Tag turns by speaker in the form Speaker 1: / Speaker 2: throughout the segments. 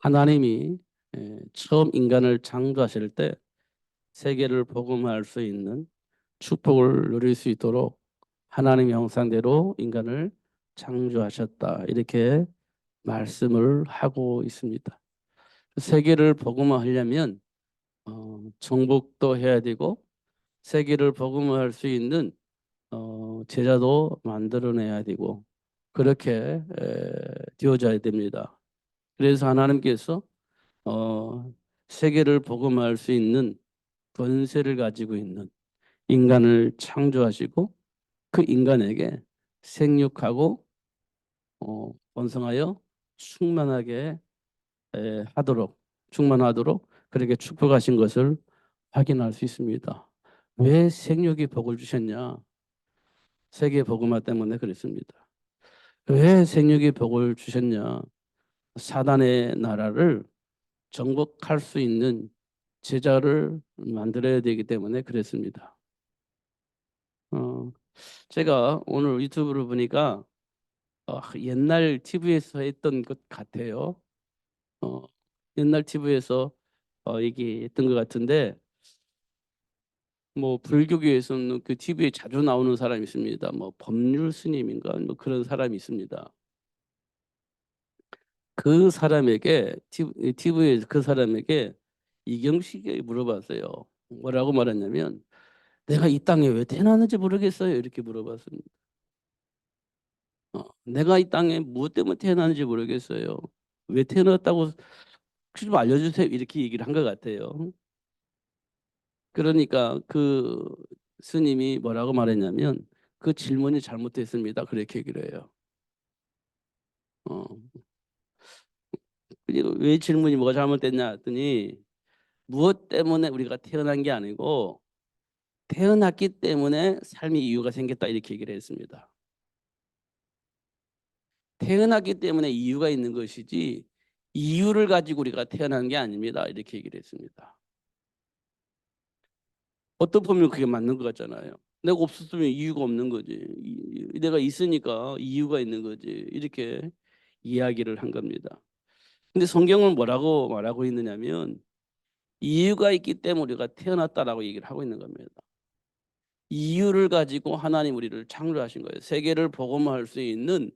Speaker 1: 하나님이 처음 인간을 창조하실 때 세계를 복음할 수 있는 축복을 누릴 수 있도록 하나님의 형상대로 인간을 창조하셨다. 이렇게 말씀을 하고 있습니다. 세계를 복음화하려면 정복도 해야 되고 세계를 복음화할 수 있는 제자도 만들어내야 되고 그렇게 되어져야 됩니다. 그래서 하나님께서 어, 세계를 복음할 수 있는 권세를 가지고 있는 인간을 창조하시고 그 인간에게 생육하고 번성하여 충만하게 하도록 충만하도록 그렇게 축복하신 것을 확인할 수 있습니다. 왜 생육이 복을 주셨냐? 세계 복음화 때문에 그랬습니다. 왜 생육이 복을 주셨냐? 사단의 나라를 정복할 수 있는 제자를 만들어야 되기 때문에 그랬습니다. 어, 제가 오늘 유튜브를 보니까 옛날 TV에서 했던 것 같아요. 어, 옛날 TV에서 얘기했던 것 같은데 뭐 불교계에서는 그 TV에 자주 나오는 사람이 있습니다. 뭐 법률 스님인가 뭐 그런 사람이 있습니다. 그 사람에게 TV에 그 사람에게 이경식이 물어봤어요. 뭐라고 말했냐면 내가 이 땅에 왜 태어났는지 모르겠어요. 이렇게 물어봤습니다. 내가 이 땅에 무엇 때문에 태어났는지 모르겠어요. 왜 태어났다고 혹시 좀 알려주세요. 이렇게 얘기를 한 것 같아요. 그러니까 그 스님이 뭐라고 말했냐면 그 질문이 잘못됐습니다. 그렇게 얘기를 해요. 어, 그리고 왜 질문이 뭐가 잘못됐냐 했더니 무엇 때문에 우리가 태어난 게 아니고 태어났기 때문에 삶의 이유가 생겼다 이렇게 얘기를 했습니다. 태어났기 때문에 이유가 있는 것이지 이유를 가지고 우리가 태어난 게 아닙니다. 이렇게 얘기를 했습니다. 어떤 보면 그게 맞는 것 같잖아요. 내가 없었으면 이유가 없는 거지. 내가 있으니까 이유가 있는 거지. 이렇게 이야기를 한 겁니다. 근데 성경은 뭐라고 말하고 있느냐면 이유가 있기 때문에 우리가 태어났다라고 얘기를 하고 있는 겁니다. 이유를 가지고 하나님 우리를 창조하신 거예요. 세계를 복음화할 수 있는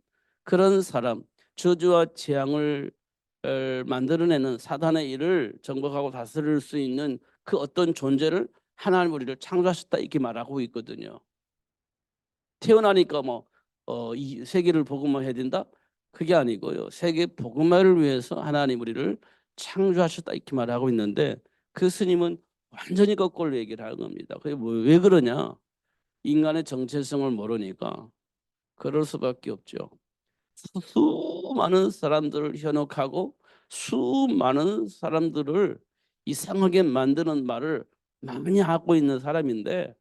Speaker 1: 그런 사람, 저주와 재앙을 만들어내는 사단의 일을 정복하고 다스릴 수 있는 그 어떤 존재를 하나님 우리를 창조하셨다 이렇게 말하고 있거든요. 태어나니까 이 세계를 복음화해야 된다? 그게 아니고요. 세계 복음화를 위해서 하나님 우리를 창조하셨다 이렇게 말하고 있는데 그 스님은 완전히 거꾸로 얘기를 하는 겁니다. 그게 왜 그러냐? 인간의 정체성을 모르니까 그럴 수밖에 없죠. 수많은 사람들을 현혹하고 수많은 사람들을 이상하게 만드는 말을 많이 하고 있는 사람인데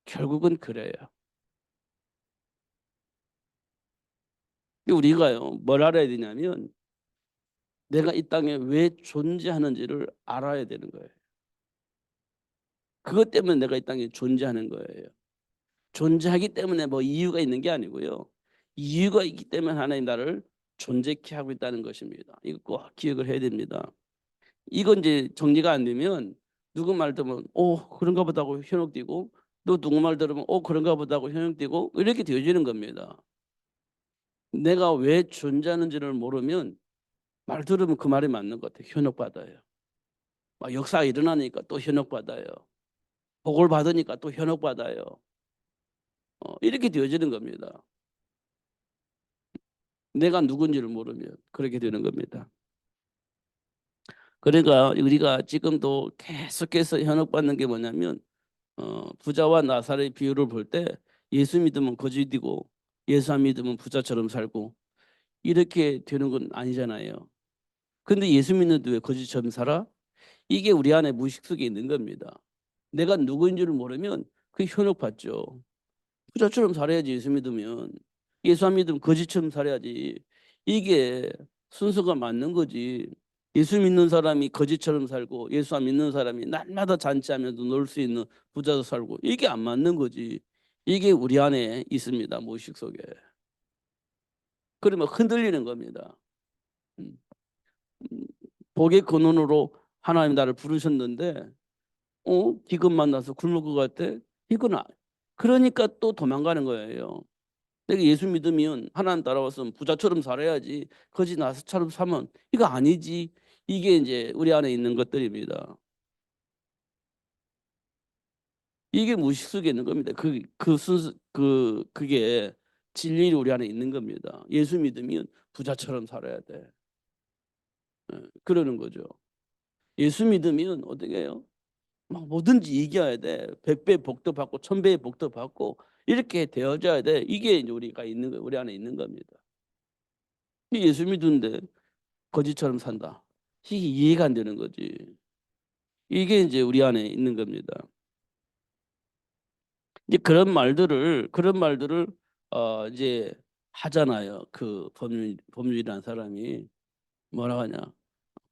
Speaker 1: 결국은 그래요. 우리가요 뭘 알아야 되냐면 내가 이 땅에 왜 존재하는지를 알아야 되는 거예요. 그것 때문에 내가 이 땅에 존재하는 거예요. 존재하기 때문에 뭐 이유가 있는 게 아니고요. 이유가 있기 때문에 하나님 나를 존재케 하고 있다는 것입니다. 이거 꼭 기억을 해야 됩니다. 이건 이제 정리가 안 되면 누구 말 들으면 그런가 보다 하고 현혹되고 또 누구 말 들으면 그런가 보다 하고 현혹되고 이렇게 되어지는 겁니다. 내가 왜 존재하는지를 모르면 말 들으면 그 말이 맞는 것 같아요. 현혹받아요. 막 역사가 일어나니까 또 현혹받아요. 복을 받으니까 또 현혹받아요. 이렇게 되어지는 겁니다. 내가 누군지를 모르면 그렇게 되는 겁니다. 그러니까 우리가 지금도 계속해서 현혹받는 게 뭐냐면 부자와 나사로의 비유를 볼 때 예수 믿으면 거지이고 예수 안 믿으면 부자처럼 살고 이렇게 되는 건 아니잖아요. 근데 예수 믿는데 왜 거지처럼 살아? 이게 우리 안에 무의식 속에 있는 겁니다. 내가 누구인지를 모르면 그 현혹받죠. 부자처럼 살아야지 예수 믿으면. 예수 안 믿으면 거지처럼 살아야지. 이게 순서가 맞는 거지. 예수 믿는 사람이 거지처럼 살고 예수 안 믿는 사람이 날마다 잔치하면서 놀 수 있는 부자도 살고 이게 안 맞는 거지. 이게 우리 안에 있습니다. 무의식 속에. 그러면 흔들리는 겁니다. 음. 복의 근원으로 하나님 나를 부르셨는데 기근 만나서 굶을 것 같아? 이건 그러니까 또 도망가는 거예요. 내가 예수 믿으면 하나님 따라와서 부자처럼 살아야지 거지 나서처럼 사면 이거 아니지. 이게 이제 우리 안에 있는 것들입니다. 이게 무의식 속에 있는 겁니다. 그 순수 그게 진리 우리 안에 있는 겁니다. 예수 믿으면 부자처럼 살아야 돼. 그러는 거죠. 예수 믿으면 어떻게 해요? 막 뭐든지 이겨야 돼. 100배 복도 받고 1000배의 복도 받고 이렇게 되어져야 돼. 이게 이제 우리가 있는 거, 우리 안에 있는 겁니다. 예수 믿는데 거지처럼 산다. 이게 이해가 안 되는 거지. 이게 이제 우리 안에 있는 겁니다. 이제 그런 말들을 이제 하잖아요. 그 법률이라는 사람이 뭐라고 하냐?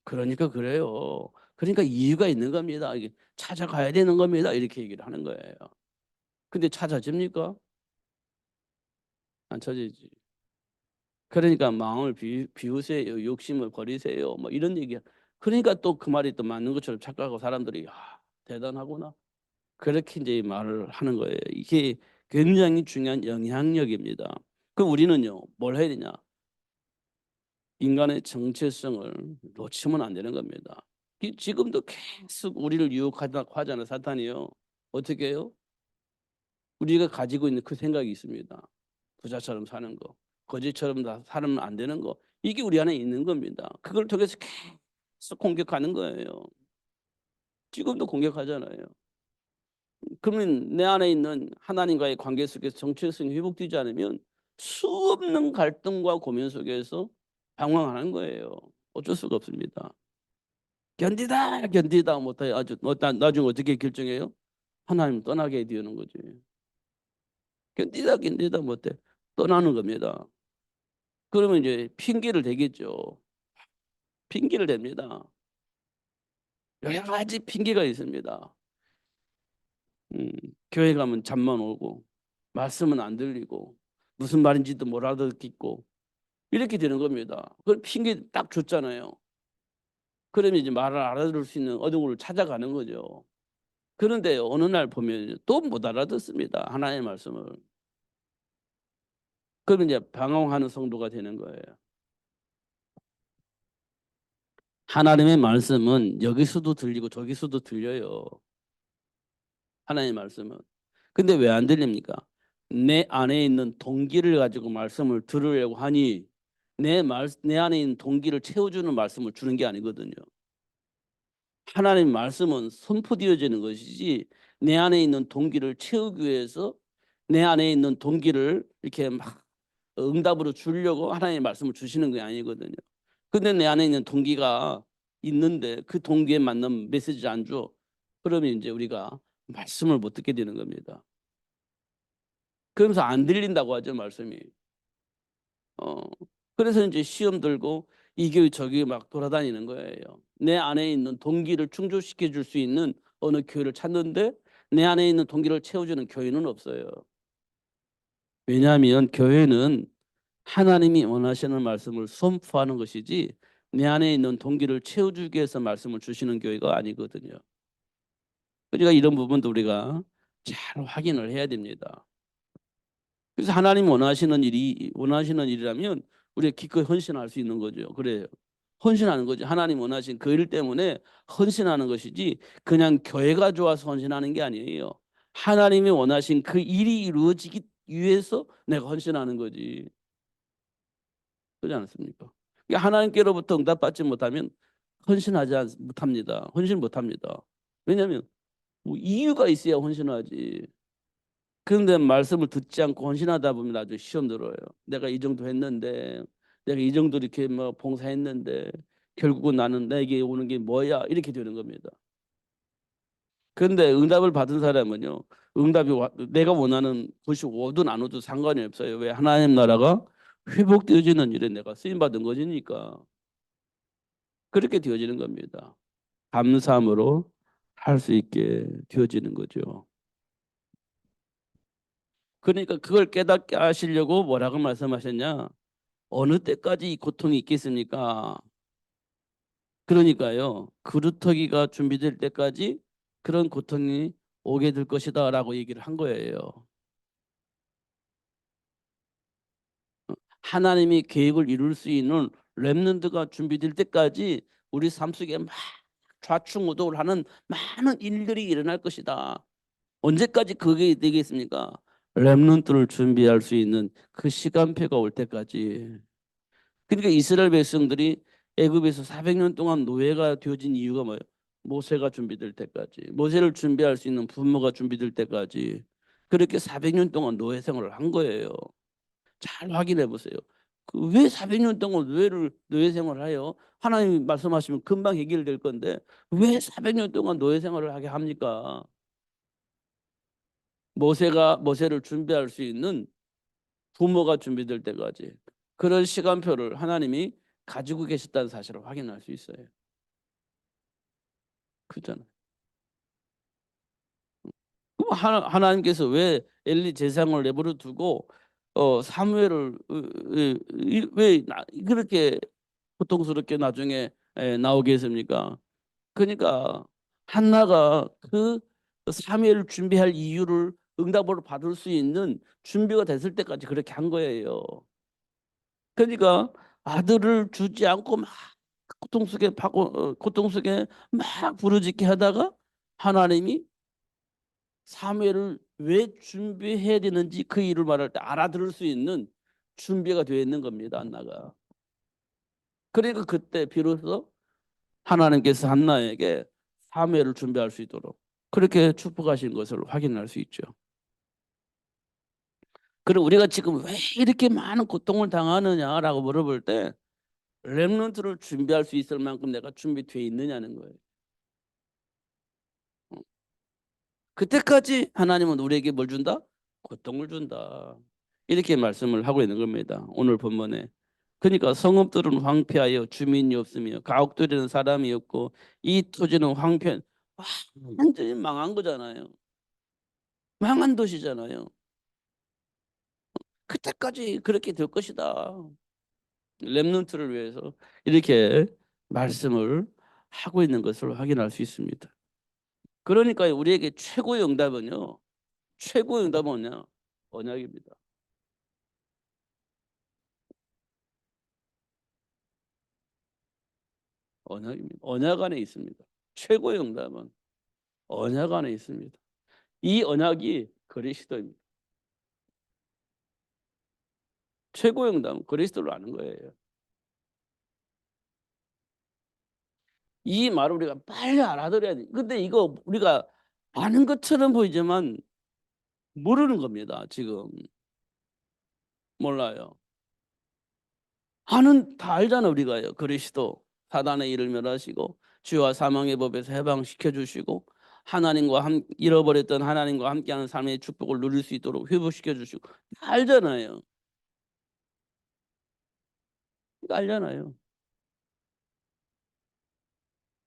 Speaker 1: 그러니까 그래요. 그러니까 이유가 있는 겁니다. 이게 찾아가야 되는 겁니다. 이렇게 얘기를 하는 거예요. 근데 찾아집니까? 안 찾아지지. 그러니까 마음을 비우세요. 욕심을 버리세요. 뭐 이런 얘기. 그러니까 또 그 말이 또 맞는 것처럼 착각하고 사람들이 대단하구나. 그렇게 이제 말을 하는 거예요. 이게 굉장히 중요한 영향력입니다. 그럼 우리는요, 뭘 해야 되냐? 인간의 정체성을 놓치면 안 되는 겁니다. 지금도 계속 우리를 유혹하잖아요, 사탄이요. 어떻게 해요? 우리가 가지고 있는 그 생각이 있습니다. 부자처럼 사는 거, 거지처럼 다 살면 안 되는 거. 이게 우리 안에 있는 겁니다. 그걸 통해서 계속 공격하는 거예요. 지금도 공격하잖아요. 그러면 내 안에 있는 하나님과의 관계 속에서 정체성이 회복되지 않으면 수없는 갈등과 고민 속에서 방황하는 거예요. 어쩔 수가 없습니다. 견디다 못해 아주 나중에 어떻게 결정해요? 하나님 떠나게 되는 거지. 견디다 못해 떠나는 겁니다. 그러면 이제 핑계를 대겠죠. 핑계를 댑니다. 여러 가지 핑계가 있습니다. 음, 교회 가면 잠만 오고 말씀은 안 들리고 무슨 말인지도 못 알아듣겠고 이렇게 되는 겁니다. 그걸 핑계 딱 줬잖아요. 그러면 이제 말을 알아들을 수 있는 어느 를 찾아가는 거죠. 그런데 어느 날 보면 또 못 알아듣습니다. 하나님의 말씀을. 그러면 이제 방황하는 성도가 되는 거예요. 하나님의 말씀은 여기서도 들리고 저기서도 들려요. 하나님의 말씀은. 근데 왜 안 들립니까? 내 안에 있는 동기를 가지고 말씀을 들으려고 하니 내 안에 있는 동기를 채워주는 말씀을 주는 게 아니거든요. 하나님 말씀은 선포되어지는 것이지 내 안에 있는 동기를 채우기 위해서 내 안에 있는 동기를 이렇게 막 응답으로 주려고 하나님의 말씀을 주시는 게 아니거든요. 근데 내 안에 있는 동기가 있는데 그 동기에 맞는 메시지를 안 줘. 그러면 이제 우리가 말씀을 못 듣게 되는 겁니다. 그러면서 안 들린다고 하죠, 말씀이. 어. 그래서 이제 시험 들고 이 교회 저 교회 막 돌아다니는 거예요. 내 안에 있는 동기를 충족시켜 줄 수 있는 어느 교회를 찾는데 내 안에 있는 동기를 채워주는 교회는 없어요. 왜냐하면 교회는 하나님이 원하시는 말씀을 선포하는 것이지 내 안에 있는 동기를 채워주기 위해서 말씀을 주시는 교회가 아니거든요. 그러니까 이런 부분도 우리가 잘 확인을 해야 됩니다. 그래서 하나님 원하시는 일이라면 우리가 기꺼이 헌신할 수 있는 거죠. 그래요. 헌신하는 거죠. 하나님 원하신 그 일 때문에 헌신하는 것이지 그냥 교회가 좋아서 헌신하는 게 아니에요. 하나님이 원하신 그 일이 이루어지기 위해서 내가 헌신하는 거지. 그렇지 않습니까? 그러니까 하나님께로부터 응답받지 못하면 못합니다. 헌신 못합니다. 왜냐하면 뭐 이유가 있어야 헌신하지. 그런데 말씀을 듣지 않고 헌신하다 보면 아주 시험 들어요. 내가 이 정도 했는데, 내가 이 정도 이렇게 뭐 봉사했는데, 결국은 나는 내게 오는 게 뭐야? 이렇게 되는 겁니다. 그런데 응답을 받은 사람은요, 내가 원하는 것이 오든 안 오든 상관이 없어요. 왜? 하나님 나라가 회복되어지는 일에 내가 쓰임 받은 것이니까 그렇게 되어지는 겁니다. 감사함으로 할 수 있게 되어지는 거죠. 그러니까 그걸 깨닫게 하시려고 뭐라고 말씀하셨냐? 어느 때까지 이 고통이 있겠습니까? 그러니까요. 그루터기가 준비될 때까지 그런 고통이 오게 될 것이다라고 얘기를 한 거예요. 하나님이 계획을 이룰 수 있는 렘넌트가 준비될 때까지 우리 삶 속에 막 좌충우돌 하는 많은 일들이 일어날 것이다. 언제까지 그게 되겠습니까? 렘넌트를 준비할 수 있는 그 시간표가 올 때까지. 그러니까 이스라엘 백성들이 애굽에서 400년 동안 노예가 되어진 이유가 뭐예요? 모세가 준비될 때까지. 모세를 준비할 수 있는 부모가 준비될 때까지. 그렇게 400년 동안 노예 생활을 한 거예요. 잘 확인해 보세요. 그 왜 400년 동안 노예 생활을 해요? 하나님이 말씀하시면 금방 해결될 건데 왜 400년 동안 노예 생활을 하게 합니까? 모세를 준비할 수 있는 부모가 준비될 때까지 그런 시간표를 하나님이 가지고 계셨다는 사실을 확인할 수 있어요. 그잖아요. 그럼 하나님께서 왜 엘리 제사장을 내버려 두고 사무엘을 왜 그렇게 고통스럽게 나중에 나오게 했습니까? 그러니까 한나가 그 사무엘을 준비할 이유를 응답으로 받을 수 있는 준비가 됐을 때까지 그렇게 한 거예요. 그러니까 아들을 주지 않고 막 고통 속에 막 부르짖게 하다가 하나님이 사무엘을 왜 준비해야 되는지 그 일을 말할 때 알아들을 수 있는 준비가 되어 있는 겁니다. 한나가. 그러니까 그때 비로소 하나님께서 한나에게 사무엘을 준비할 수 있도록 그렇게 축복하신 것을 확인할 수 있죠. 그리고 우리가 지금 왜 이렇게 많은 고통을 당하느냐라고 물어볼 때 렘넌트를 준비할 수 있을 만큼 내가 준비되어 있느냐는 거예요. 그때까지 하나님은 우리에게 뭘 준다? 고통을 준다. 이렇게 말씀을 하고 있는 겁니다. 오늘 본문에. 그러니까 성읍들은 황폐하여 주민이 없으며 가옥들에는 사람이 없고 이 토지는 완전히 망한 거잖아요. 망한 도시잖아요. 그때까지 그렇게 될 것이다. 렘넌트를 위해서 이렇게 말씀을 하고 있는 것을 확인할 수 있습니다. 그러니까 우리에게 최고의 응답은요. 최고의 응답은 뭐냐? 언약입니다. 언약입니다. 언약 안에 있습니다. 최고의 응답은 언약 안에 있습니다. 이 언약이 그리스도입니다. 최고의 응답은 그리스도를 아는 거예요. 이 말을 우리가 빨리 알아들어야 돼. 근데 이거 우리가 아는 것처럼 보이지만 모르는 겁니다. 지금 몰라요. 다 알잖아 우리가요. 그리스도 사단의 일을 멸하시고 죄와 사망의 법에서 해방시켜 주시고 잃어버렸던 하나님과 함께하는 삶의 축복을 누릴 수 있도록 회복시켜 주시고 다 알잖아요. 알잖아요.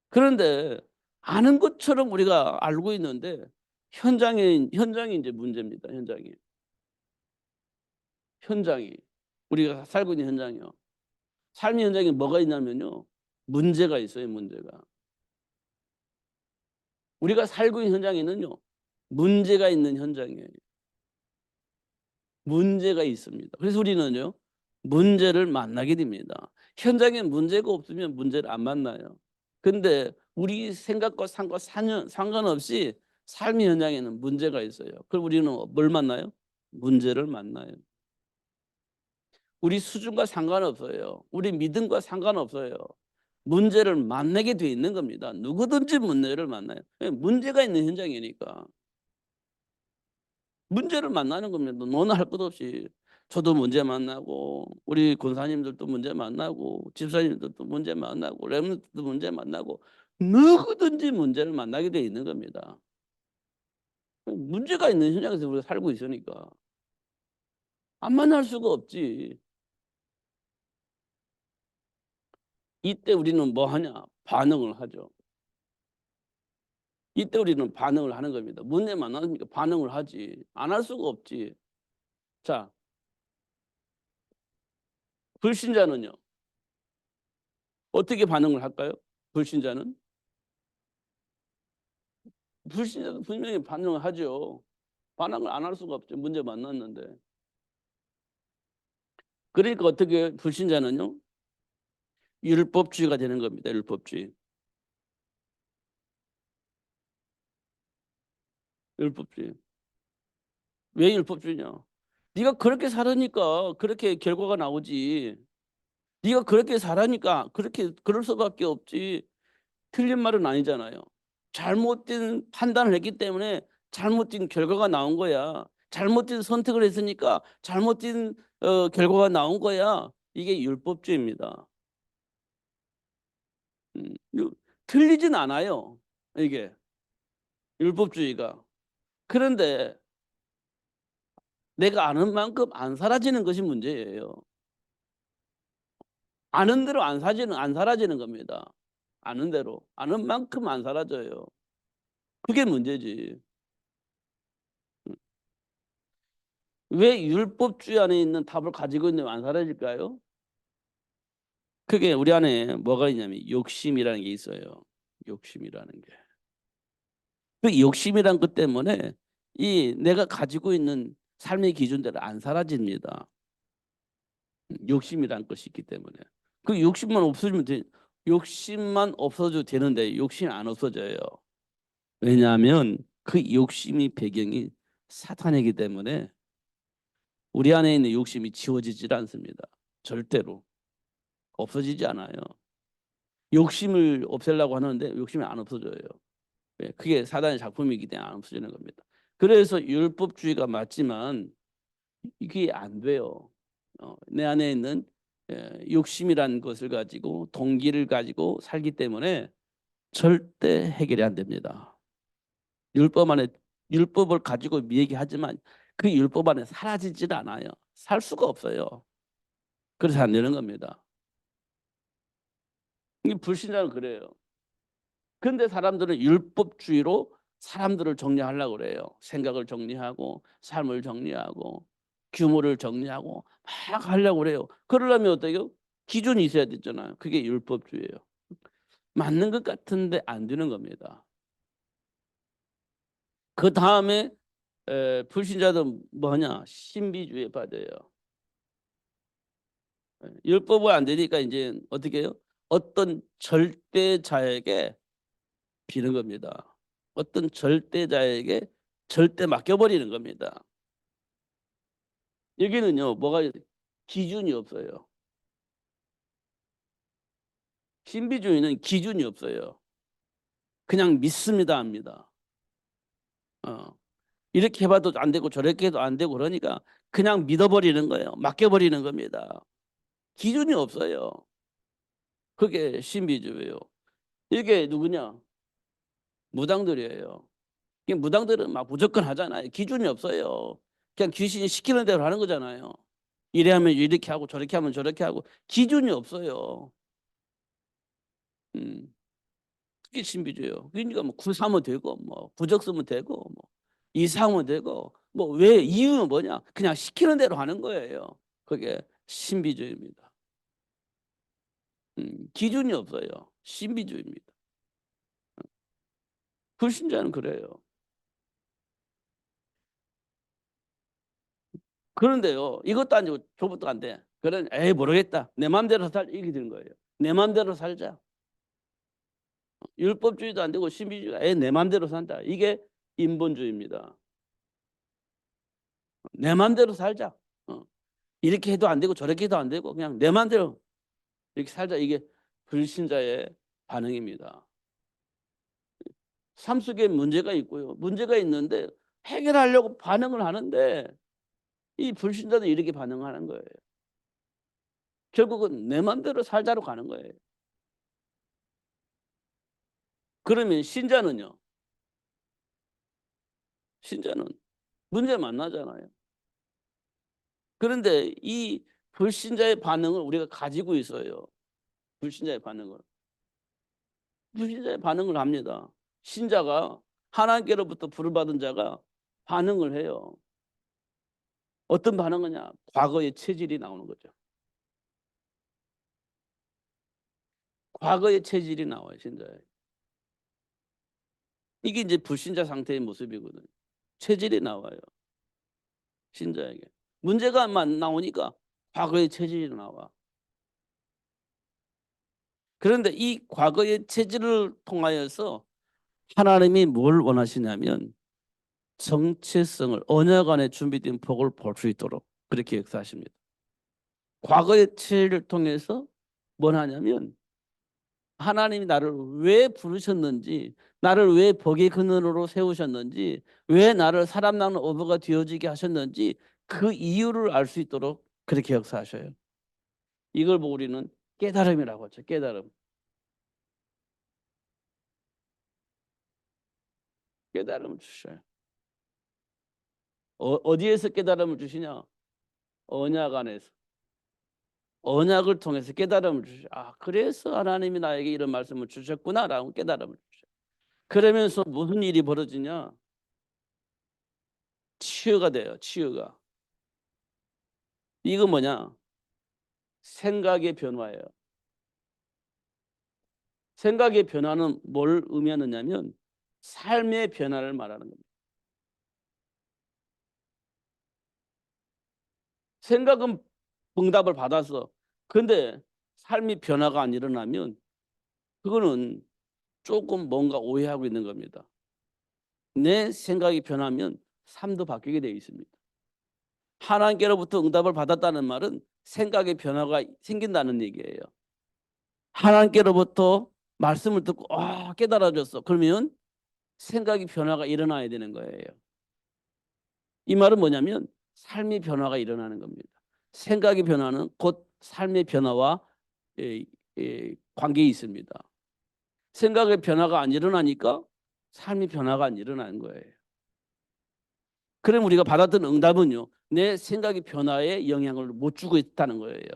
Speaker 1: 그런데 아는 것처럼 우리가 알고 있는데 현장이 이제 문제입니다. 현장이 우리가 살고 있는 현장이요. 삶의 현장에 뭐가 있냐면요. 문제가 있어요. 문제가. 우리가 살고 있는 현장에는요. 문제가 있는 현장이에요. 문제가 있습니다. 그래서 우리는요. 문제를 만나게 됩니다. 현장에 문제가 없으면 문제를 안 만나요. 근데 우리 생각과 상관없이 삶의 현장에는 문제가 있어요. 그럼 우리는 뭘 만나요? 문제를 만나요. 우리 수준과 상관없어요. 우리 믿음과 상관없어요. 문제를 만나게 돼 있는 겁니다. 누구든지 문제를 만나요. 문제가 있는 현장이니까. 문제를 만나는 겁니다. 너나 할 것 없이. 저도 문제 만나고 우리 권사님들도 문제 만나고 집사님들도 문제 만나고 렘넌트도 문제 만나고 누구든지 문제를 만나게 돼 있는 겁니다. 문제가 있는 현장에서 우리가 살고 있으니까 안 만날 수가 없지. 이때 우리는 뭐 하냐? 반응을 하죠. 이때 우리는 반응을 하는 겁니다. 문제 만나니까 반응을 하지. 안 할 수가 없지. 자, 불신자는요. 어떻게 반응을 할까요? 불신자는 불신자도 분명히 반응을 하죠. 반응을 안 할 수가 없죠. 문제 만났는데. 그러니까 어떻게 불신자는요? 율법주의가 되는 겁니다. 율법주의. 율법주의. 왜 율법주의냐? 네가 그렇게 살으니까 그렇게 결과가 나오지. 네가 그렇게 살으니까 그렇게 그럴 수밖에 없지. 틀린 말은 아니잖아요. 잘못된 판단을 했기 때문에 잘못된 결과가 나온 거야. 잘못된 선택을 했으니까 잘못된 결과가 나온 거야. 이게 율법주의입니다. 유- 틀리진 않아요. 이게 율법주의가. 그런데 내가 아는 만큼 안 사라지는 것이 문제예요. 아는 대로 안 사라지는 겁니다. 아는 대로 아는 만큼 안 사라져요. 그게 문제지. 왜 율법주의 안에 있는 답을 가지고 있는 안 사라질까요? 그게 우리 안에 뭐가 있냐면 욕심이라는 게 있어요. 욕심이라는 게. 그 욕심이란 것 때문에 이 내가 가지고 있는 삶의 기준대로 안 사라집니다. 욕심이란 것이 있기 때문에. 그 욕심만 없어지면 욕심만 없어져도 되는데 욕심이 안 없어져요. 왜냐하면 그 욕심이 배경이 사탄이기 때문에 우리 안에 있는 욕심이 지워지질 않습니다. 절대로 없어지지 않아요. 욕심을 없애려고 하는데 욕심이 안 없어져요. 예, 그게 사단의 작품이기 때문에 안 없어지는 겁니다. 그래서 율법주의가 맞지만 이게 안 돼요. 내 안에 있는 욕심이라는 것을 가지고 동기를 가지고 살기 때문에 절대 해결이 안 됩니다. 율법 안에 율법을 가지고 얘기하지만 그 율법 안에 사라지질 않아요. 살 수가 없어요. 그래서 안 되는 겁니다. 이 불신자는 그래요. 근데 사람들은 율법주의로 사람들을 정리하려고 그래요. 생각을 정리하고 삶을 정리하고 규모를 정리하고 막 하려고 그래요. 그러려면 어때요? 기준이 있어야 되잖아요. 그게 율법주의예요. 맞는 것 같은데 안 되는 겁니다. 그 다음에 불신자도 뭐냐? 신비주의에 빠져요. 율법은 안 되니까 이제 어떻게 해요? 어떤 절대자에게 비는 겁니다. 어떤 절대자에게 절대 맡겨버리는 겁니다. 여기는요, 뭐가 기준이 없어요. 신비주의는 기준이 없어요. 그냥 믿습니다, 합니다. 어. 이렇게 해봐도 안 되고 저렇게 해도 안 되고 그러니까 그냥 믿어버리는 거예요. 맡겨버리는 겁니다. 기준이 없어요. 그게 신비주의예요. 이게 누구냐? 무당들이에요. 이 무당들은 막 무조건 하잖아요. 기준이 없어요. 그냥 귀신이 시키는 대로 하는 거잖아요. 이래 하면 이렇게 하고 저렇게 하면 저렇게 하고 기준이 없어요. 음, 그게 신비주의예요. 그러니까 뭐 구사면 되고 뭐 부적 쓰면 되고 뭐 이사하면 되고 뭐 왜 이유는 뭐냐? 그냥 시키는 대로 하는 거예요. 그게 신비주의입니다. 기준이 없어요. 신비주의입니다. 불신자는 그래요. 그런데요, 이것도 아니고 저것도 안 돼. 그런 에이 모르겠다. 내 마음대로 이렇게 되는 거예요. 내 마음대로 살자. 율법주의도 안 되고 신비주의가 에이 내 마음대로 산다. 이게 인본주의입니다. 내 마음대로 살자. 어. 이렇게 해도 안 되고 저렇게 해도 안 되고 그냥 내 마음대로 이렇게 살자. 이게 불신자의 반응입니다. 삶 속에 문제가 있고요. 문제가 있는데 해결하려고 반응을 하는데 이 불신자도 이렇게 반응하는 거예요. 결국은 내 마음대로 살자로 가는 거예요. 그러면 신자는요. 신자는 문제 만나잖아요. 그런데 이 불신자의 반응을 우리가 가지고 있어요. 불신자의 반응을. 불신자의 반응을 합니다. 신자가 하나님께로부터 부름받은 자가 반응을 해요. 어떤 반응이냐? 과거의 체질이 나오는 거죠. 과거의 체질이 나와요, 신자에. 이게 이제 불신자 상태의 모습이거든요. 체질이 나와요, 신자에게. 문제가 나오니까 과거의 체질이 나와. 그런데 이 과거의 체질을 통하여서 하나님이 뭘 원하시냐면 정체성을, 언약 안에 준비된 복을 볼 수 있도록 그렇게 역사하십니다. 과거의 체질을 통해서 뭘 하냐면 하나님이 나를 왜 부르셨는지, 나를 왜 복의 근원으로 세우셨는지, 왜 나를 사람 낳는 어부가 되어지게 하셨는지 그 이유를 알 수 있도록 그렇게 역사하셔요. 이걸 보고 우리는 깨달음이라고 하죠. 깨달음. 깨달음을 주셔요. 어디에서 깨달음을 주시냐? 언약 안에서. 언약을 통해서 깨달음을 주셔요. 아, 그래서 하나님이 나에게 이런 말씀을 주셨구나라고 깨달음을 주셔요. 그러면서 무슨 일이 벌어지냐? 치유가 돼요. 치유가. 이거 뭐냐? 생각의 변화예요. 생각의 변화는 뭘 의미하느냐면 삶의 변화를 말하는 겁니다. 생각은 응답을 받아서, 근데 삶이 변화가 안 일어나면 그거는 조금 뭔가 오해하고 있는 겁니다. 내 생각이 변하면 삶도 바뀌게 되어 있습니다. 하나님께로부터 응답을 받았다는 말은 생각의 변화가 생긴다는 얘기예요. 하나님께로부터 말씀을 듣고 깨달아졌어. 그러면 생각이 변화가 일어나야 되는 거예요. 이 말은 뭐냐면 삶의 변화가 일어나는 겁니다. 생각의 변화는 곧 삶의 변화와 관계에 있습니다. 생각의 변화가 안 일어나니까 삶의 변화가 안 일어나는 거예요. 그럼 우리가 받았던 응답은요, 내 생각의 변화에 영향을 못 주고 있다는 거예요.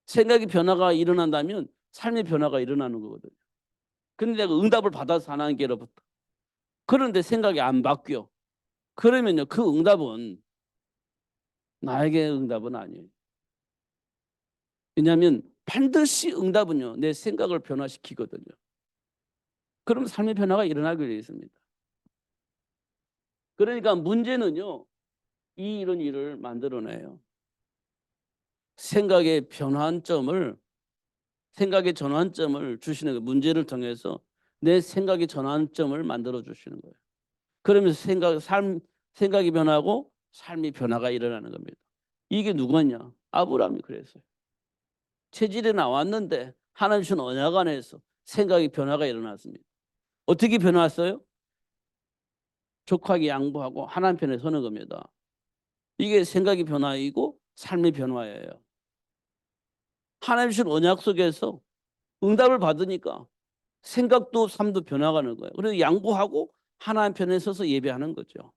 Speaker 1: 생각의 변화가 일어난다면 삶의 변화가 일어나는 거거든요. 근데 내가 응답을 받아서 하나님께로부터, 그런데 생각이 안 바뀌어. 그러면요, 그 응답은 나에게 응답은 아니에요. 왜냐하면 반드시 응답은요, 내 생각을 변화시키거든요. 그럼 삶의 변화가 일어나게 되어 있습니다. 그러니까 문제는요, 이런 일을 만들어내요. 생각의 전환점을 주시는 거예요. 문제를 통해서 내 생각의 전환점을 만들어 주시는 거예요. 그러면서 생각이 변하고 삶의 변화가 일어나는 겁니다. 이게 누구냐? 아브라함이 그랬어요. 체질이 나왔는데 하나님 주신 언약 안에서 생각의 변화가 일어났습니다. 어떻게 변화했어요? 족하게 양보하고 하나님 편에 서는 겁니다. 이게 생각의 변화이고 삶의 변화예요. 하나님 주신 언약 속에서 응답을 받으니까 생각도 삶도 변화가는 거예요. 그래서 양보하고 하나님 편에 서서 예배하는 거죠.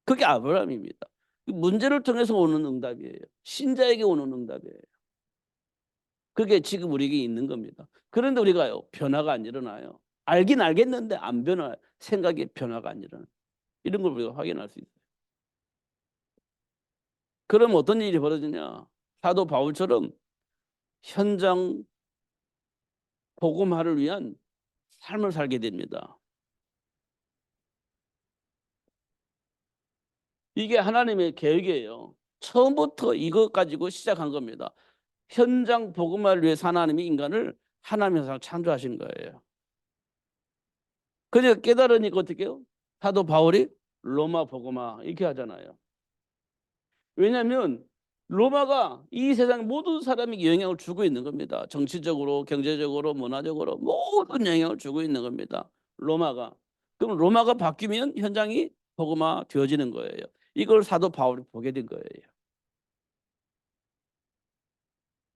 Speaker 1: 그게 아브라함입니다. 문제를 통해서 오는 응답이에요. 신자에게 오는 응답이에요. 그게 지금 우리에게 있는 겁니다. 그런데 우리가요, 변화가 안 일어나요. 알긴 알겠는데 안 변화요. 생각의 변화가 안 일어나요. 이런 걸 우리가 확인할 수 있어요. 그럼 어떤 일이 벌어지냐? 사도 바울처럼 현장 복음화를 위한 삶을 살게 됩니다. 이게 하나님의 계획이에요. 처음부터 이것 가지고 시작한 겁니다. 현장 복음화를 위해서 하나님이 인간을 하나님의 세상 창조하신 거예요. 그러니까 깨달으니까 어떻게 해요? 사도 바울이 로마 복음화 이렇게 하잖아요. 왜냐하면 로마가 이 세상 모든 사람에게 영향을 주고 있는 겁니다. 정치적으로, 경제적으로, 문화적으로 모든 영향을 주고 있는 겁니다. 로마가. 그럼 로마가 바뀌면 현장이 복음화 되어지는 거예요. 이걸 사도 바울이 보게 된 거예요.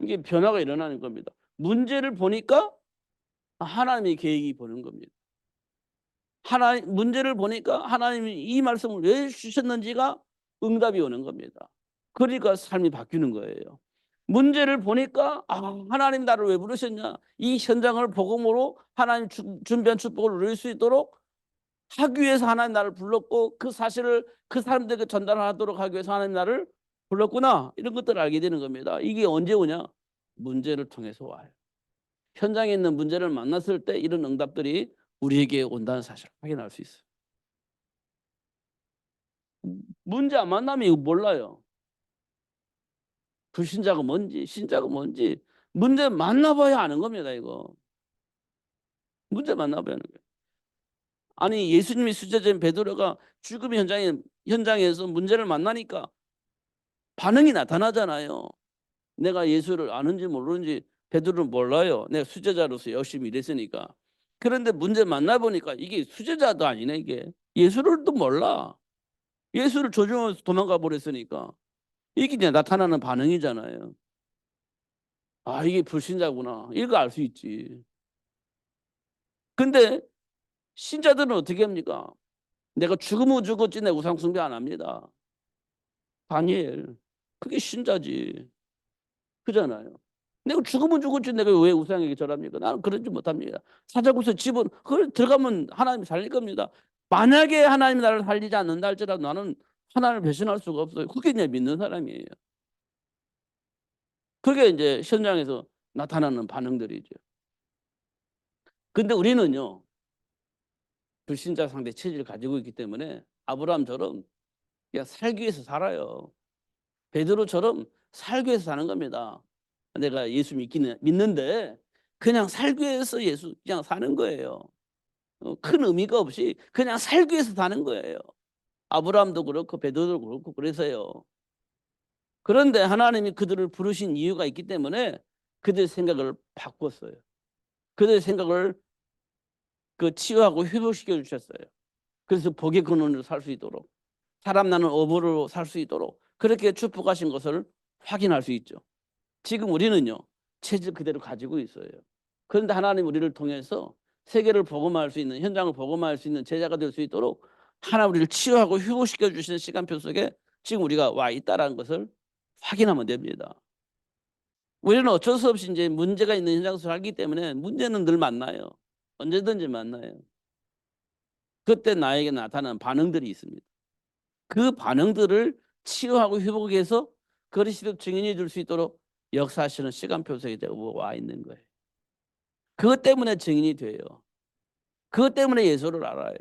Speaker 1: 이게 변화가 일어나는 겁니다. 문제를 보니까 하나님의 계획이 보는 겁니다. 문제를 보니까 하나님이 이 말씀을 왜 주셨는지가 응답이 오는 겁니다. 그러니까 삶이 바뀌는 거예요. 문제를 보니까 하나님 나를 왜 부르셨냐? 이 현장을 복음으로 하나님 준비한 축복을 누릴 수 있도록 하기 위해서 하나님 나를 불렀고 그 사실을 그 사람들에게 전달하도록 하기 위해서 하나님 나를 불렀구나. 이런 것들을 알게 되는 겁니다. 이게 언제 오냐? 문제를 통해서 와요. 현장에 있는 문제를 만났을 때 이런 응답들이 우리에게 온다는 사실을 확인할 수 있어요. 문제 안 만나면 이거 몰라요. 불신자가 뭔지 신자가 뭔지 문제 만나봐야 아는 겁니다. 이거 문제 만나봐야 하는 거예요. 아니 예수님이 수제자인 베드로가 죽음 현장에서 문제를 만나니까 반응이 나타나잖아요. 내가 예수를 아는지 모르는지 베드로는 몰라요. 내가 수제자로서 열심히 일했으니까. 그런데 문제 만나보니까 이게 수제자도 아니네. 이게 예수를 또 몰라. 예수를 조종해서 도망가 버렸으니까 이게 이제 나타나는 반응이잖아요. 아 이게 불신자구나. 이거 알 수 있지. 근데 신자들은 어떻게 합니까? 내가 죽으면 죽었지 내 우상 숭배 안 합니다. 다니엘 그게 신자지. 그잖아요. 내가 죽으면 죽었지 내가 왜 우상에게 절합니까? 나는 그러지 못합니다. 사자굴서 집은 그걸 들어가면 하나님이 살릴 겁니다. 만약에 하나님이 나를 살리지 않는다 할지라도 나는 하나님을 배신할 수가 없어요. 그게 이제 믿는 사람이에요. 그게 이제 현장에서 나타나는 반응들이죠. 근데 우리는요 불신자 상대 체질을 가지고 있기 때문에 아브라함처럼 그냥 살기 위해서 살아요. 베드로처럼 살기 위해서 사는 겁니다. 내가 예수 믿는데 그냥 살기 위해서 예수 그냥 사는 거예요. 큰 의미가 없이 그냥 살기 위해서 사는 거예요. 아브라함도 그렇고 베드로도 그렇고 그래서요. 그런데 하나님이 그들을 부르신 이유가 있기 때문에 그들의 생각을 바꿨어요. 그들의 생각을 치유하고 회복시켜 주셨어요. 그래서 복의 근원으로 살 수 있도록 사람 나는 어부로 살 수 있도록 그렇게 축복하신 것을 확인할 수 있죠. 지금 우리는요 체질 그대로 가지고 있어요. 그런데 하나님 우리를 통해서 세계를 복음화할 수 있는 현장을 복음화할 수 있는 제자가 될 수 있도록 하나 우리를 치유하고 휴고시켜 주시는 시간표 속에 지금 우리가 와 있다라는 것을 확인하면 됩니다. 우리는 어쩔 수 없이 이제 문제가 있는 현장에서 살기 때문에 문제는 늘 만나요. 언제든지 만나요. 그때 나에게 나타나는 반응들이 있습니다. 그 반응들을 치유하고 회복해서 그리스도 증인이 줄 수 있도록 역사하시는 시간표 속에 와 있는 거예요. 그것 때문에 증인이 돼요. 그것 때문에 예수를 알아요.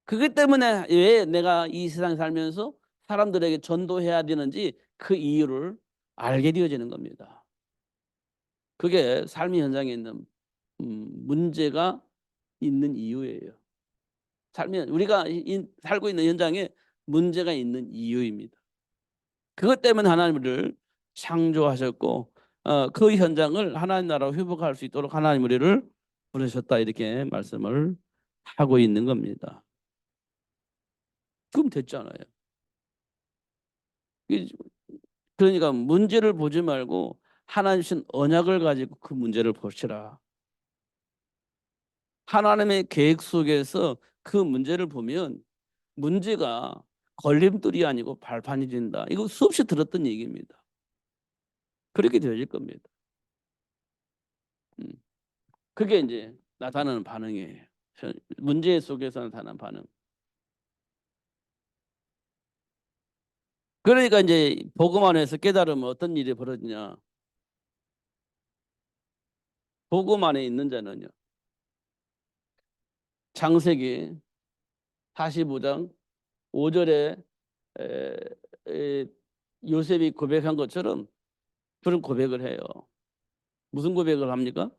Speaker 1: 그것 때문에 왜 내가 이 세상 살면서 사람들에게 전도해야 되는지 그 이유를 알게 되어지는 겁니다. 그게 삶의 현장에 있는 문제가 있는 이유예요. 우리가 살고 있는 현장에 문제가 있는 이유입니다. 그것 때문에 하나님을 창조하셨고 그 현장을 하나님 나라로 회복할 수 있도록 하나님 우리를 부르셨다 이렇게 말씀을 하고 있는 겁니다. 그럼 됐잖아요. 그러니까 문제를 보지 말고 하나님 주신 언약을 가지고 그 문제를 보시라. 하나님의 계획 속에서 그 문제를 보면 문제가 걸림돌이 아니고 발판이 된다. 이거 수없이 들었던 얘기입니다. 그렇게 되어질 겁니다. 그게 이제 나타나는 반응이에요. 문제 속에서 나타나는 반응. 그러니까 이제 복음 안에서 깨달으면 어떤 일이 벌어지냐. 복음 안에 있는 자는요. 창세기 45장 5절에 에, 에, 요셉이 고백한 것처럼 그런 고백을 해요. 무슨 고백을 합니까?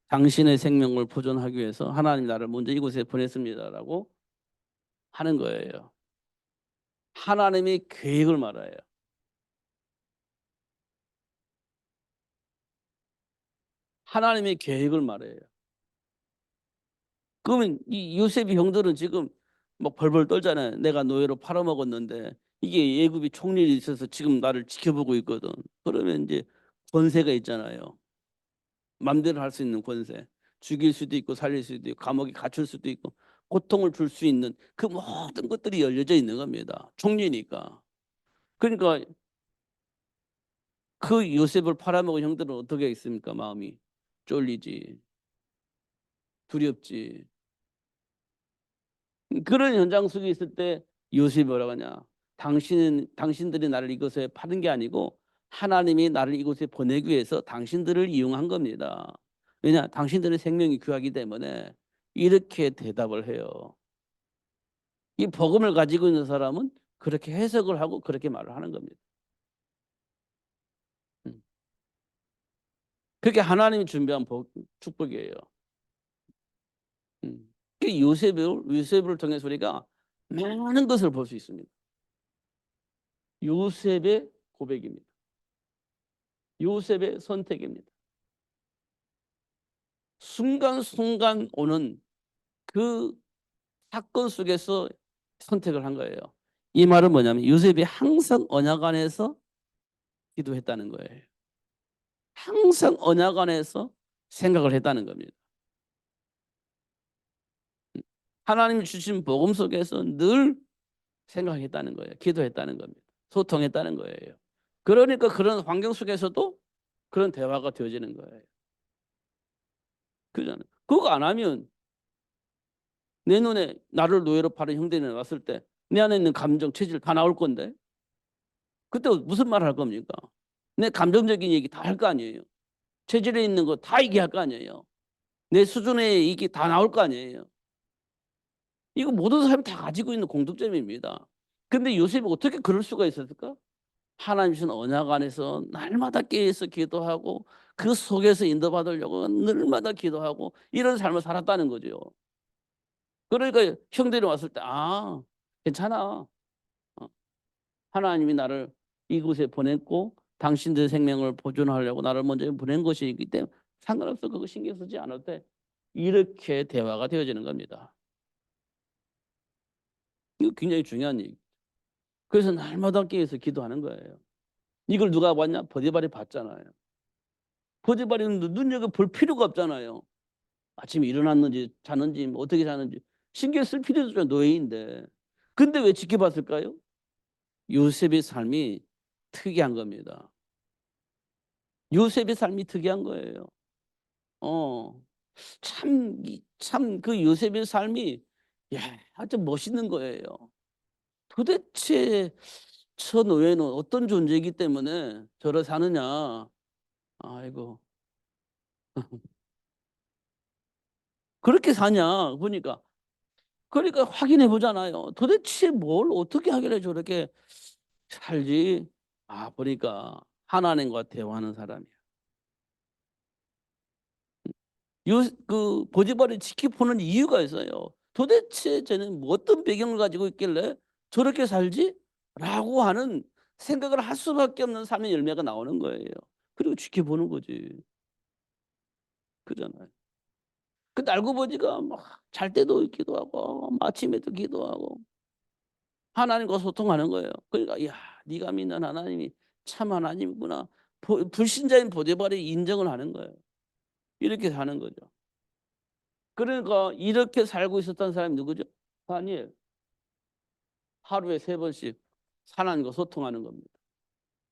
Speaker 1: 당신의 생명을 보존하기 위해서 하나님 나를 먼저 이곳에 보냈습니다라고 하는 거예요. 하나님이 계획을 말해요. 하나님의 계획을 말해요. 그러면 이 요셉이 형들은 지금 막 벌벌 떨잖아요. 내가 노예로 팔아먹었는데 이게 예굽이 총리이 있어서 지금 나를 지켜보고 있거든. 그러면 이제 권세가 있잖아요. 맘대로 할 수 있는 권세. 죽일 수도 있고 살릴 수도 있고 감옥에 갇힐 수도 있고 고통을 줄 수 있는 그 모든 것들이 열려져 있는 겁니다. 총리니까. 그러니까 그 요셉을 팔아먹은 형들은 어떻게 했습니까? 마음이 쫄리지, 두렵지. 그런 현장 속에 있을 때 요셉이 뭐라고 하냐? 당신들이 나를 이것에 파는 게 아니고 하나님이 나를 이곳에 보내기 위해서 당신들을 이용한 겁니다. 왜냐? 당신들의 생명이 귀하기 때문에 이렇게 대답을 해요. 이 복음을 가지고 있는 사람은 그렇게 해석을 하고 그렇게 말을 하는 겁니다. 음. 그게 하나님이 준비한 축복이에요. 그 요셉을 통해서 우리가 많은 것을 볼 수 있습니다. 요셉의 고백입니다. 요셉의 선택입니다. 순간순간 오는 그 사건 속에서 선택을 한 거예요. 이 말은 뭐냐면 요셉이 항상 언약 안에서 기도했다는 거예요. 항상 언약 안에서 생각을 했다는 겁니다. 하나님이 주신 복음 속에서 늘 생각했다는 거예요. 기도했다는 겁니다. 소통했다는 거예요. 그러니까 그런 환경 속에서도 그런 대화가 되어지는 거예요. 그잖아요. 그거 안 하면 내 눈에 나를 노예로 파는 형들이 나왔을 때 내 안에 있는 감정, 체질 다 나올 건데 그때 무슨 말을 할 겁니까? 내 감정적인 얘기 다 할 거 아니에요. 체질에 있는 거 다 얘기할 거 아니에요. 내 수준의 얘기 다 나올 거 아니에요. 이거 모든 사람이 다 가지고 있는 공통점입니다. 근데 요셉이 어떻게 그럴 수가 있었을까? 하나님 주신 언약 안에서 날마다 깨어서 기도하고 그 속에서 인도받으려고 늘마다 기도하고 이런 삶을 살았다는 거죠. 그러니까 형들이 왔을 때 괜찮아. 어, 하나님이 나를 이곳에 보냈고 당신들의 생명을 보존하려고 나를 먼저 보낸 것이기 때문에 상관없어. 그거 신경 쓰지 않을 때 이렇게 대화가 되어지는 겁니다. 이거 굉장히 중요한 얘기. 그래서 날마다 깨어서 기도하는 거예요. 이걸 누가 봤냐? 보디발이 봤잖아요. 보디발이는 눈여겨볼 필요가 없잖아요. 아침에 일어났는지 자는지 뭐 어떻게 자는지 신경 쓸 필요도 없죠. 노예인데. 근데 왜 지켜봤을까요? 요셉의 삶이 특이한 겁니다. 요셉의 삶이 특이한 거예요. 어, 참 그 요셉의 삶이 야, 아주 멋있는 거예요. 도대체 저 노예는 어떤 존재이기 때문에 저를 사느냐. 아이고. 그렇게 사냐 보니까 그러니까 확인해 보잖아요. 도대체 뭘 어떻게 하길래 저렇게 살지? 보니까 하나님과 대화하는 사람이야. 그 보디발이 지켜보는 이유가 있어요. 도대체 쟤는 뭐 어떤 배경을 가지고 있길래 저렇게 살지? 라고 하는 생각을 할 수밖에 없는 삶의 열매가 나오는 거예요. 그리고 지켜보는 거지. 그잖아요. 근데 알고 보니까 막 잘 때도 기도하고 아침에도 기도하고 하나님과 소통하는 거예요. 그러니까 야, 네가 믿는 하나님이 참 하나님이구나. 불신자인 보디발이 인정을 하는 거예요. 이렇게 사는 거죠. 그러니까 이렇게 살고 있었던 사람이 누구죠? 다니엘. 하루에 3번씩 하나님과 소통하는 겁니다.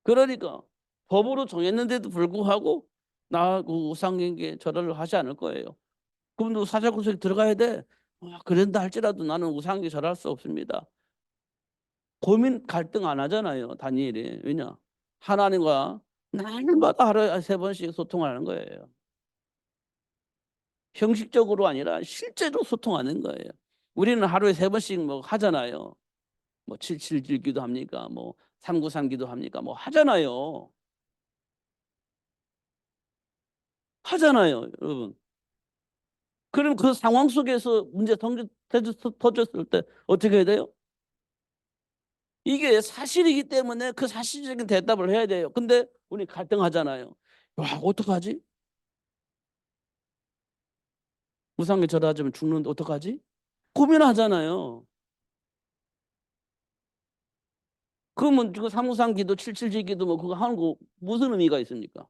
Speaker 1: 그러니까 법으로 정했는데도 불구하고 나하고 우상경계 절하를 하지 않을 거예요. 그럼 사자구석에 들어가야 돼. 그런다 할지라도 나는 우상경계 절할 수 없습니다. 고민 갈등 안 하잖아요. 다니엘이. 왜냐? 하나님과 날마다 하루에 3번씩 소통하는 거예요. 형식적으로 아니라 실제로 소통하는 거예요. 우리는 하루에 3번씩 뭐 하잖아요. 뭐 777 기도합니까? 뭐 393 기도합니까? 뭐 하잖아요. 하잖아요, 여러분. 그럼 그 상황 속에서 문제 터졌을 때 어떻게 해야 돼요? 이게 사실이기 때문에 그 사실적인 대답을 해야 돼요. 근데 우리 갈등하잖아요. 와, 어떡하지? 우상에 절하자면 죽는데 어떡하지? 고민하잖아요. 그러면 그 393 기도, 777 기도 뭐 그거 하는 거 무슨 의미가 있습니까?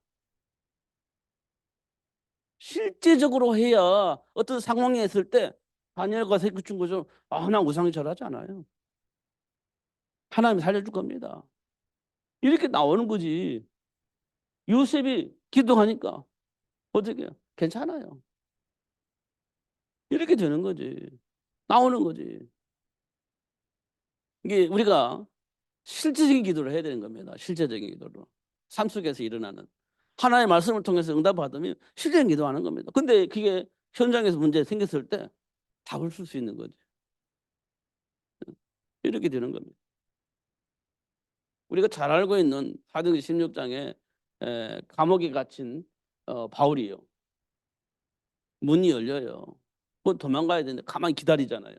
Speaker 1: 실제적으로 해야 어떤 상황에 있을 때 다니엘과 세구춘 거죠. 나 우상에 절하지 않아요. 하나님이 살려줄 겁니다. 이렇게 나오는 거지. 요셉이 기도하니까 어떻게 해요? 괜찮아요. 이렇게 되는 거지. 나오는 거지. 이게 우리가 실제적인 기도를 해야 되는 겁니다. 실제적인 기도로. 삶 속에서 일어나는 하나의 말씀을 통해서 응답받으면 실전 기도하는 겁니다. 근데 그게 현장에서 문제 생겼을 때 답을 쓸 수 있는 거죠. 이렇게 되는 겁니다. 우리가 잘 알고 있는 사도행전 16장에 감옥에 갇힌 바울이요. 문이 열려요. 그 도망가야 되는데 가만히 기다리잖아요.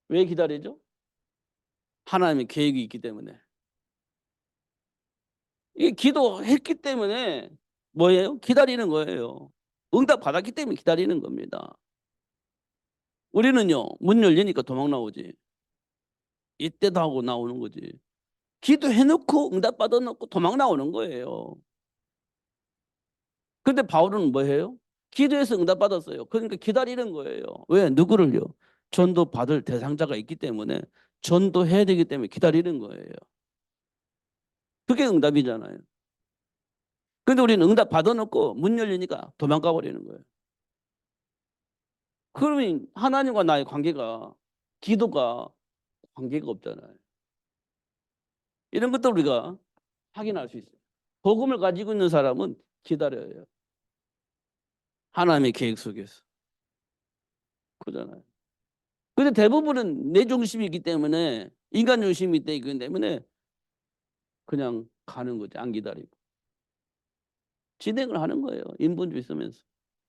Speaker 1: 왜 기다리죠? 하나님의 계획이 있기 때문에. 이게 기도했기 때문에 뭐예요? 기다리는 거예요. 응답 받았기 때문에 기다리는 겁니다. 우리는요, 문 열리니까 도망 나오지. 이때도 하고 나오는 거지. 기도해놓고 응답 받아놓고 도망 나오는 거예요. 근데 바울은 뭐예요? 기도해서 응답 받았어요. 그러니까 기다리는 거예요. 왜? 누구를요? 전도 받을 대상자가 있기 때문에 전도해야 되기 때문에 기다리는 거예요. 그게 응답이잖아요. 근데 우리는 응답 받아놓고 문 열리니까 도망가 버리는 거예요. 그러면 하나님과 나의 관계가 기도가 관계가 없잖아요. 이런 것도 우리가 확인할 수 있어요. 복음을 가지고 있는 사람은 기다려요. 하나님의 계획 속에서. 그잖아요. 근데 대부분은 내 중심이기 때문에 인간 중심이 있기 때문에 그냥 가는 거지. 안 기다리고. 진행을 하는 거예요. 인본주의 쓰면서.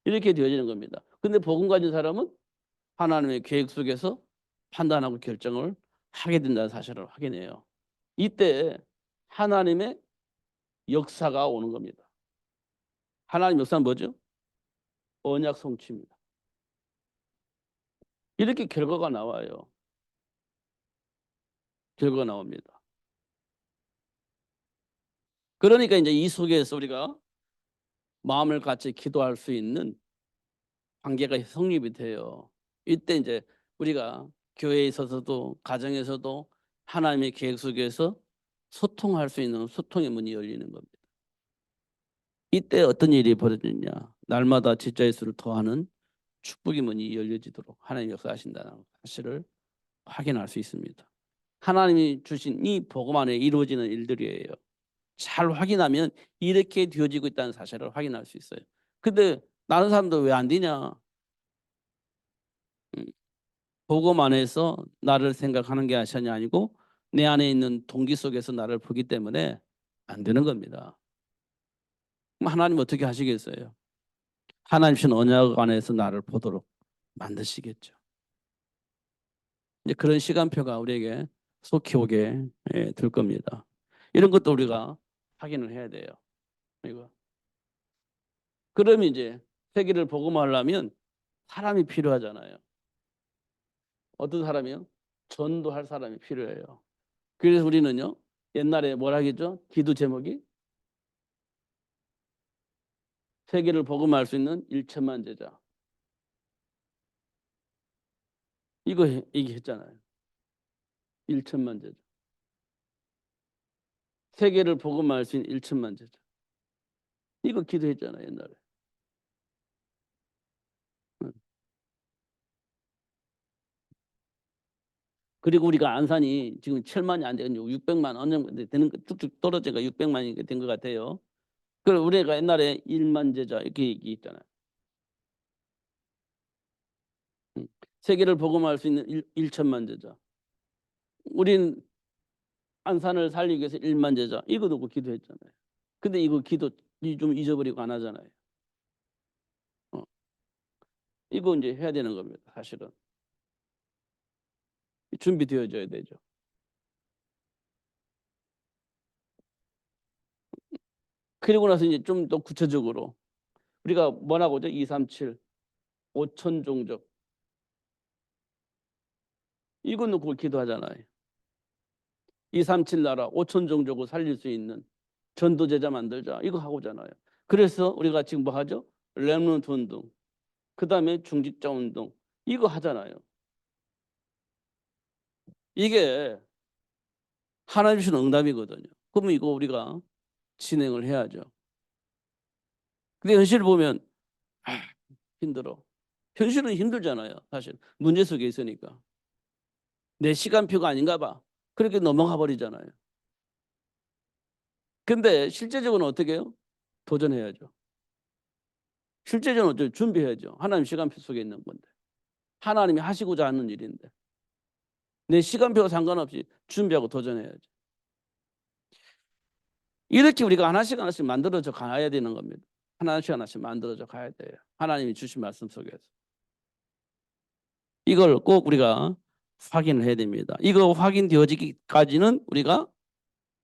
Speaker 1: 이렇게 되어지는 겁니다. 근데 복음 가진 사람은 하나님의 계획 속에서 판단하고 결정을 하게 된다는 사실을 확인해요. 이때 하나님의 역사가 오는 겁니다. 하나님 역사는 뭐죠? 언약 성취입니다. 이렇게 결과가 나와요. 결과가 나옵니다. 그러니까 이제 이 속에서 우리가 마음을 같이 기도할 수 있는 관계가 성립이 돼요. 이때 이제 우리가 교회에 있어서도 가정에서도 하나님의 계획 속에서 소통할 수 있는 소통의 문이 열리는 겁니다. 이때 어떤 일이 벌어지느냐? 날마다 지자의 수를 더하는 축복의 문이 열려지도록 하나님 역사하신다는 사실을 확인할 수 있습니다. 하나님이 주신 이 복음 안에 이루어지는 일들이에요. 잘 확인하면 이렇게 되어지고 있다는 사실을 확인할 수 있어요. 근데 다른 사람도 왜 안 되냐? 복음 안에서 나를 생각하는 게 아니고 내 안에 있는 동기 속에서 나를 보기 때문에 안 되는 겁니다. 그럼 하나님 어떻게 하시겠어요? 하나님 신 언약 안에서 나를 보도록 만드시겠죠. 이제 그런 시간표가 우리에게 속히 오게 될 겁니다. 이런 것도 우리가 확인을 해야 돼요. 이거. 그러면 이제 세계를 복음하려면 사람이 필요하잖아요. 어떤 사람이요? 전도할 사람이 필요해요. 그래서 우리는요, 옛날에 뭐라 하겠죠? 기도 제목이 세계를 복음할 수 있는 1천만 제자. 이거 얘기했잖아요. 1천만 제자. 세계를 복음할 수 있는 1천만 제자. 이거 기도했잖아요, 옛날에. 그리고 우리가 안산이 지금 7만이 안 되거든요. 600만 어느 정도 되는 거 쭉쭉 떨어져가 600만이 된 것 같아요. 그리고 우리가 옛날에 1만 제자 이렇게 얘기했잖아요. 세계를 복음할 수 있는 1천만 제자. 우린 안산을 살리기 위해서 1만 제자. 이거 놓고 기도했잖아요. 근데 이거 기도 좀 잊어버리고 안 하잖아요. 어. 이거 이제 해야 되는 겁니다. 사실은. 준비되어져야 되죠. 그리고 나서 이제 좀 더 구체적으로 우리가 뭐라고 하죠? 237 5천 종족. 이거 놓고 기도하잖아요. 237 나라 5천 종족을 살릴 수 있는 전도제자 만들자. 이거 하고잖아요. 그래서 우리가 지금 뭐 하죠? 렘넌트 운동. 그다음에 중직자 운동. 이거 하잖아요. 이게 하나님 주신 응답이거든요. 그러면 이거 우리가 진행을 해야죠. 근데 현실을 보면 힘들어. 현실은 힘들잖아요. 사실 문제 속에 있으니까. 내 시간표가 아닌가 봐. 그렇게 넘어가 버리잖아요. 근데 실제적으로 어떻게 해요? 도전해야죠. 실제적으로 어떻게 준비해야죠. 하나님 시간표 속에 있는 건데. 하나님이 하시고자 하는 일인데. 내 시간표와 상관없이 준비하고 도전해야죠. 이렇게 우리가 하나씩 하나씩 만들어져 가야 되는 겁니다. 하나씩 하나씩 만들어져 가야 돼요. 하나님이 주신 말씀 속에서. 이걸 꼭 우리가 확인을 해야 됩니다. 이거 확인되어지기까지는 우리가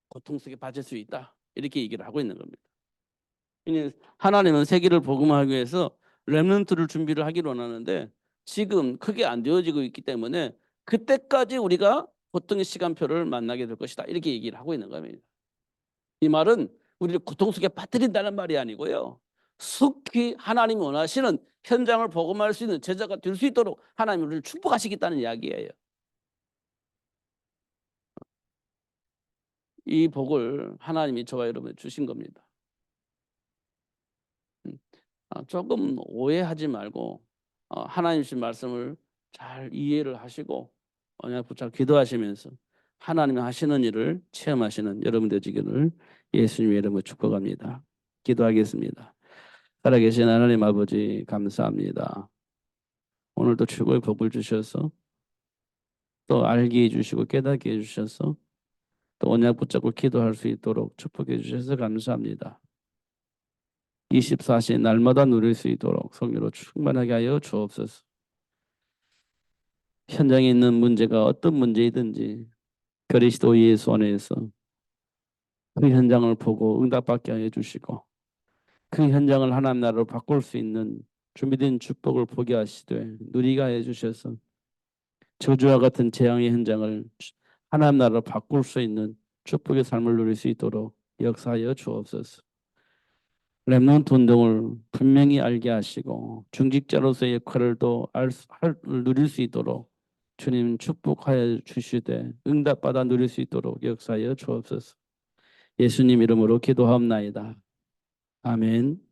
Speaker 1: 고통 속에 빠질 수 있다. 이렇게 얘기를 하고 있는 겁니다. 하나님은 세계를 복음하기 위해서 렘넌트를 준비를 하기로 하는데 지금 크게 안 되어지고 있기 때문에 그때까지 우리가 고통의 시간표를 만나게 될 것이다. 이렇게 얘기를 하고 있는 겁니다. 이 말은 우리를 고통 속에 빠뜨린다는 말이 아니고요. 속히 하나님이 원하시는 현장을 복음할 수 있는 제자가 될 수 있도록 하나님이 우리를 축복하시겠다는 이야기예요. 이 복을 하나님이 저와 여러분에 주신 겁니다. 조금 오해하지 말고 하나님 주신 말씀을 잘 이해를 하시고 언약 붙잡고 기도하시면서 하나님이 하시는 일을 체험하시는 여러분 되시기를 예수님의 이름으로 축복합니다. 기도하겠습니다. 살아계신 하나님 아버지 감사합니다. 오늘도 최고의 복을 주셔서 또 알게 해주시고 깨닫게 해주셔서 또 언약 붙잡고 기도할 수 있도록 축복해 주셔서 감사합니다. 24시 날마다 누릴 수 있도록 성령으로 충만하게 하여 주옵소서. 현장에 있는 문제가 어떤 문제이든지 그리스도 예수 안에서 그 현장을 보고 응답받게 하여 주시고 그 현장을 하나님 나라로 바꿀 수 있는 준비된 축복을 보게 하시되 누리게 하여 주셔서 저주와 같은 재앙의 현장을 하나님 나라로 바꿀 수 있는 축복의 삶을 누릴 수 있도록 역사하여 주옵소서. 렘넌트 운동을 분명히 알게 하시고 중직자로서의 역할을 또 누릴 수 있도록 주님 축복하여 주시되 응답받아 누릴 수 있도록 역사하여 주옵소서. 예수님 이름으로 기도하옵나이다. 아멘.